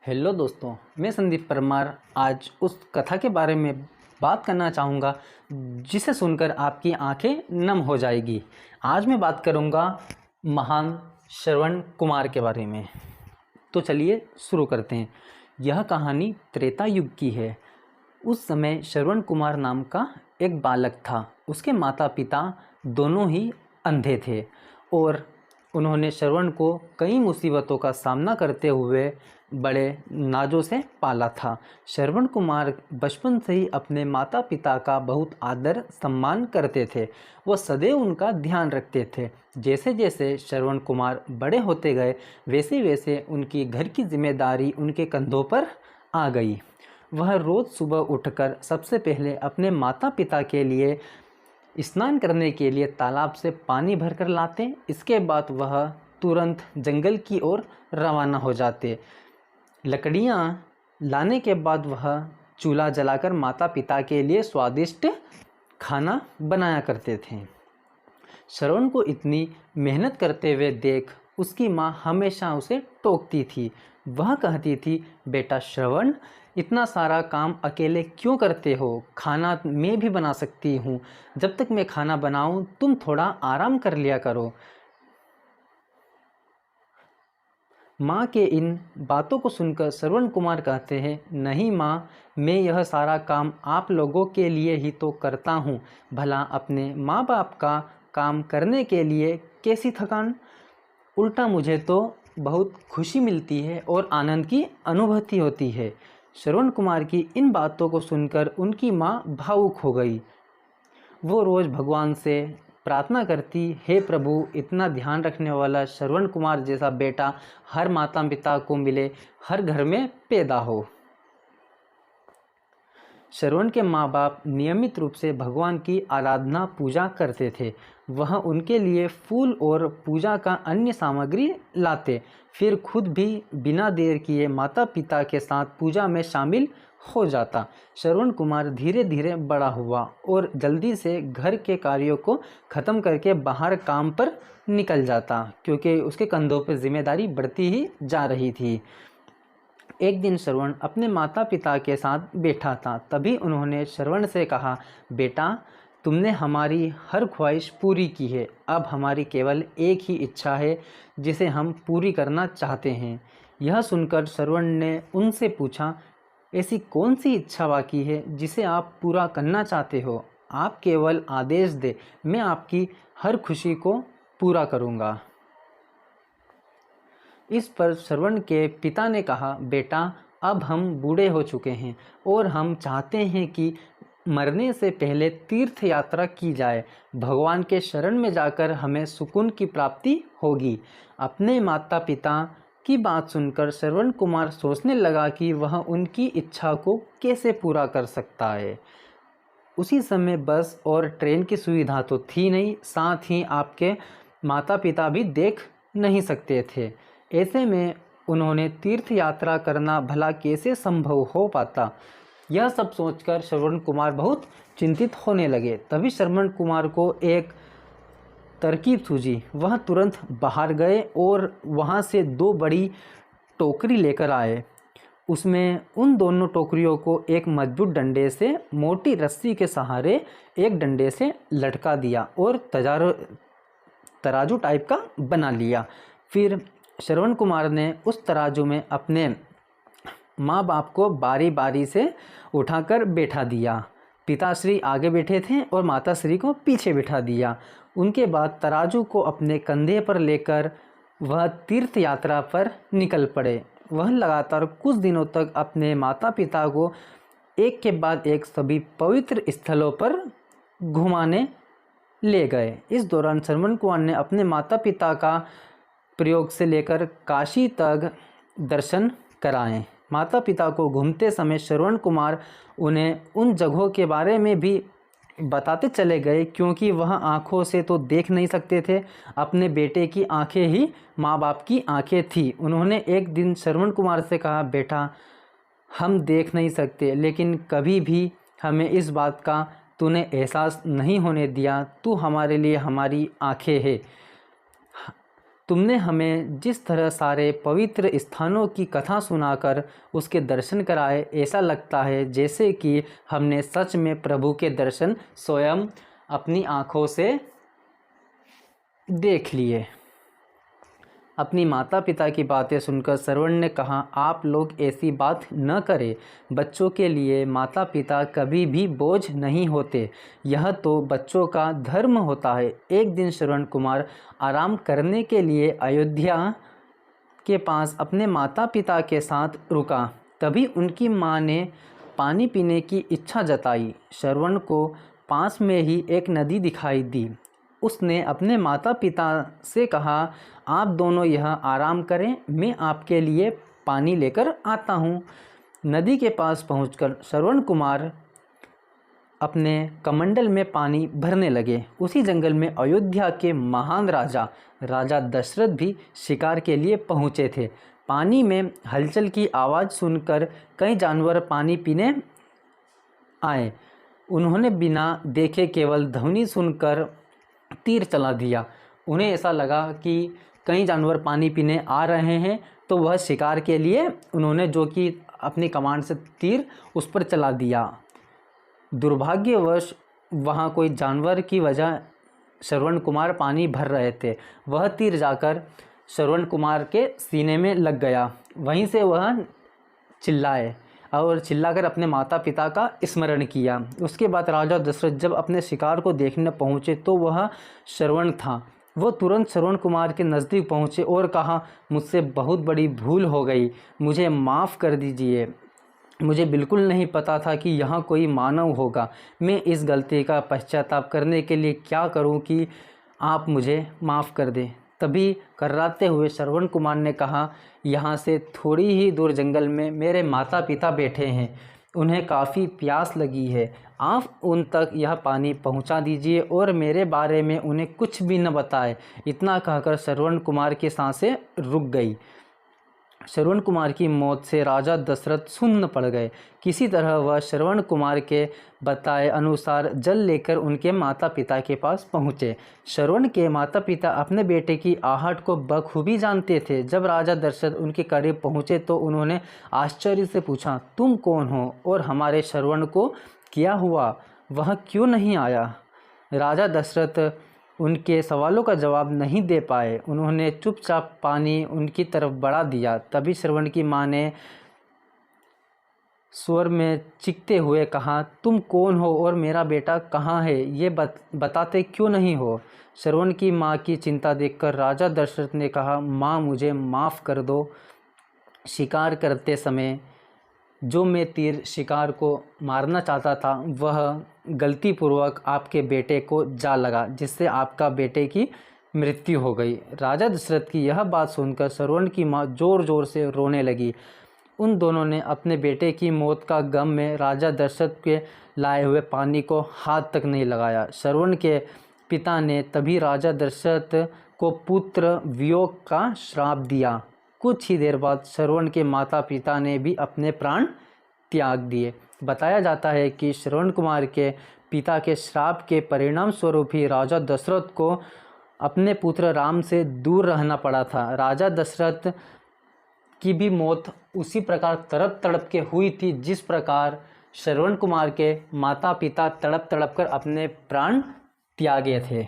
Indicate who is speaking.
Speaker 1: Hello दोस्तों, मैं संदीप परमार आज उस कथा के बारे में बात करना चाहूँगा जिसे सुनकर आपकी आंखें नम हो जाएगी। आज मैं बात करूँगा महान श्रवण कुमार के बारे में। तो चलिए शुरू करते हैं। यह कहानी त्रेता युग की है। उस समय श्रवण कुमार नाम का एक बालक था। उसके माता पिता दोनों ही अंधे थे और उन्होंने श्रवण को कई मुसीबतों का सामना करते हुए बड़े नाजों से पाला था। श्रवण कुमार बचपन से ही अपने माता पिता का बहुत आदर सम्मान करते थे। वो सदैव उनका ध्यान रखते थे। जैसे जैसे श्रवण कुमार बड़े होते गए वैसे वैसे उनकी घर की जिम्मेदारी उनके कंधों पर आ गई। वह रोज़ सुबह उठकर सबसे पहले अपने माता पिता के लिए स्नान करने के लिए तालाब से पानी भरकर लाते। इसके बाद वह तुरंत जंगल की ओर रवाना हो जाते। लकड़ियाँ लाने के बाद वह चूल्हा जलाकर माता पिता के लिए स्वादिष्ट खाना बनाया करते थे। श्रवण को इतनी मेहनत करते हुए देख उसकी माँ हमेशा उसे टोकती थी। वह कहती थी, बेटा श्रवण, इतना सारा काम अकेले क्यों करते हो? खाना मैं भी बना सकती हूँ। जब तक मैं खाना बनाऊँ तुम थोड़ा आराम कर लिया करो। माँ के इन बातों को सुनकर श्रवण कुमार कहते हैं, नहीं माँ, मैं यह सारा काम आप लोगों के लिए ही तो करता हूँ। भला अपने माँ बाप का काम करने के लिए कैसी थकान? उल्टा मुझे तो बहुत खुशी मिलती है और आनंद की अनुभूति होती है। श्रवण कुमार की इन बातों को सुनकर उनकी माँ भावुक हो गई। वो रोज़ भगवान से प्रार्थना करती, हे प्रभु, इतना ध्यान रखने वाला श्रवण कुमार जैसा बेटा हर माता पिता को मिले, हर घर में पैदा हो। श्रवण के माँ बाप नियमित रूप से भगवान की आराधना पूजा करते थे। वह उनके लिए फूल और पूजा का अन्य सामग्री लाते, फिर खुद भी बिना देर किए माता पिता के साथ पूजा में शामिल हो जाता। श्रवण कुमार धीरे धीरे बड़ा हुआ और जल्दी से घर के कार्यों को ख़त्म करके बाहर काम पर निकल जाता, क्योंकि उसके कंधों पर जिम्मेदारी बढ़ती ही जा रही थी। एक दिन श्रवण अपने माता पिता के साथ बैठा था। तभी उन्होंने श्रवण से कहा, बेटा, तुमने हमारी हर ख्वाहिश पूरी की है। अब हमारी केवल एक ही इच्छा है जिसे हम पूरी करना चाहते हैं। यह सुनकर श्रवण ने उनसे पूछा, ऐसी कौन सी इच्छा बाकी है जिसे आप पूरा करना चाहते हो? आप केवल आदेश दें, मैं आपकी हर खुशी को पूरा करूँगा। इस पर श्रवण के पिता ने कहा, बेटा, अब हम बूढ़े हो चुके हैं और हम चाहते हैं कि मरने से पहले तीर्थ यात्रा की जाए। भगवान के शरण में जाकर हमें सुकून की प्राप्ति होगी। अपने माता पिता की बात सुनकर श्रवण कुमार सोचने लगा कि वह उनकी इच्छा को कैसे पूरा कर सकता है। उसी समय बस और ट्रेन की सुविधा तो थी नहीं, साथ ही आपके माता पिता भी देख नहीं सकते थे। ऐसे में उन्होंने तीर्थ यात्रा करना भला कैसे संभव हो पाता? यह सब सोचकर श्रवण कुमार बहुत चिंतित होने लगे। तभी श्रवण कुमार को एक तरकीब सूझी। वह तुरंत बाहर गए और वहाँ से दो बड़ी टोकरी लेकर आए। उसमें उन दोनों टोकरियों को एक मजबूत डंडे से मोटी रस्सी के सहारे एक डंडे से लटका दिया और तराजू टाइप का बना लिया। फिर श्रवण कुमार ने उस तराजू में अपने माँ बाप को बारी बारी से उठाकर बैठा दिया। पिताश्री आगे बैठे थे और माताश्री को पीछे बैठा दिया। उनके बाद तराजू को अपने कंधे पर लेकर वह तीर्थ यात्रा पर निकल पड़े। वह लगातार कुछ दिनों तक अपने माता पिता को एक के बाद एक सभी पवित्र स्थलों पर घुमाने ले गए। इस दौरान श्रवण कुमार ने अपने माता पिता का प्रयोग से लेकर काशी तक दर्शन कराएं। माता पिता को घूमते समय श्रवण कुमार उन्हें उन जगहों के बारे में भी बताते चले गए, क्योंकि वह आँखों से तो देख नहीं सकते थे। अपने बेटे की आंखें ही माँ बाप की आंखें थी। उन्होंने एक दिन श्रवण कुमार से कहा, बेटा, हम देख नहीं सकते, लेकिन कभी भी हमें इस बात का तूने एहसास नहीं होने दिया। तू हमारे लिए हमारी आंखें है। तुमने हमें जिस तरह सारे पवित्र स्थानों की कथा सुनाकर उसके दर्शन कराए, ऐसा लगता है जैसे कि हमने सच में प्रभु के दर्शन स्वयं अपनी आँखों से देख लिए। अपनी माता पिता की बातें सुनकर श्रवण ने कहा, आप लोग ऐसी बात न करें। बच्चों के लिए माता पिता कभी भी बोझ नहीं होते, यह तो बच्चों का धर्म होता है। एक दिन श्रवण कुमार आराम करने के लिए अयोध्या के पास अपने माता पिता के साथ रुका। तभी उनकी माँ ने पानी पीने की इच्छा जताई। श्रवण को पास में ही एक नदी दिखाई दी। उसने अपने माता पिता से कहा, आप दोनों यहाँ आराम करें, मैं आपके लिए पानी लेकर आता हूँ। नदी के पास पहुंचकर श्रवण कुमार अपने कमंडल में पानी भरने लगे। उसी जंगल में अयोध्या के महान राजा दशरथ भी शिकार के लिए पहुँचे थे। पानी में हलचल की आवाज़ सुनकर कई जानवर पानी पीने आए। उन्होंने बिना देखे केवल ध्वनि सुनकर तीर चला दिया। उन्हें ऐसा लगा कि कई जानवर पानी पीने आ रहे हैं, तो वह शिकार के लिए उन्होंने जो कि अपनी कमान से तीर उस पर चला दिया। दुर्भाग्यवश वहाँ कोई जानवर की वजह श्रवण कुमार पानी भर रहे थे। वह तीर जाकर श्रवण कुमार के सीने में लग गया। वहीं से वह चिल्लाए और चिल्लाकर अपने माता पिता का स्मरण किया। उसके बाद राजा दशरथ जब अपने शिकार को देखने पहुँचे तो वह श्रवण था। वो तुरंत श्रवण कुमार के नज़दीक पहुँचे और कहा, मुझसे बहुत बड़ी भूल हो गई, मुझे माफ़ कर दीजिए। मुझे बिल्कुल नहीं पता था कि यहाँ कोई मानव होगा। मैं इस गलती का पश्चाताप करने के लिए क्या करूँ कि आप मुझे माफ़ कर दें। तभी कर्राते हुए श्रवण कुमार ने कहा, यहाँ से थोड़ी ही दूर जंगल में मेरे माता पिता बैठे हैं, उन्हें काफ़ी प्यास लगी है। आप उन तक यह पानी पहुँचा दीजिए और मेरे बारे में उन्हें कुछ भी न बताएं। इतना कहकर श्रवण कुमार की सांसें रुक गई। श्रवण कुमार की मौत से राजा दशरथ सुन्न पड़ गए। किसी तरह वह श्रवण कुमार के बताए अनुसार जल लेकर उनके माता पिता के पास पहुँचे। श्रवण के माता पिता अपने बेटे की आहट को बखूबी जानते थे। जब राजा दशरथ उनके करीब पहुँचे तो उन्होंने आश्चर्य से पूछा, तुम कौन हो और हमारे श्रवण को क्या हुआ, वह क्यों नहीं आया? राजा दशरथ उनके सवालों का जवाब नहीं दे पाए। उन्होंने चुपचाप पानी उनकी तरफ बढ़ा दिया। तभी श्रवण की माँ ने स्वर में चीखते हुए कहा, तुम कौन हो और मेरा बेटा कहाँ है, ये बताते क्यों नहीं हो? श्रवण की माँ की चिंता देखकर राजा दशरथ ने कहा, माँ मुझे माफ़ कर दो। शिकार करते समय जो मैं तीर शिकार को मारना चाहता था वह गलतीपूर्वक आपके बेटे को जा लगा, जिससे आपका बेटे की मृत्यु हो गई। राजा दशरथ की यह बात सुनकर श्रवण की माँ ज़ोर ज़ोर से रोने लगी। उन दोनों ने अपने बेटे की मौत का गम में राजा दशरथ के लाए हुए पानी को हाथ तक नहीं लगाया। श्रवण के पिता ने तभी राजा दशरथ को पुत्र वियोग का श्राप दिया। कुछ ही देर बाद श्रवण के माता पिता ने भी अपने प्राण त्याग दिए। बताया जाता है कि श्रवण कुमार के पिता के श्राप के परिणाम स्वरूप ही राजा दशरथ को अपने पुत्र राम से दूर रहना पड़ा था। राजा दशरथ की भी मौत उसी प्रकार तड़प तड़प के हुई थी जिस प्रकार श्रवण कुमार के माता पिता तड़प तड़प कर अपने प्राण त्यागे थे।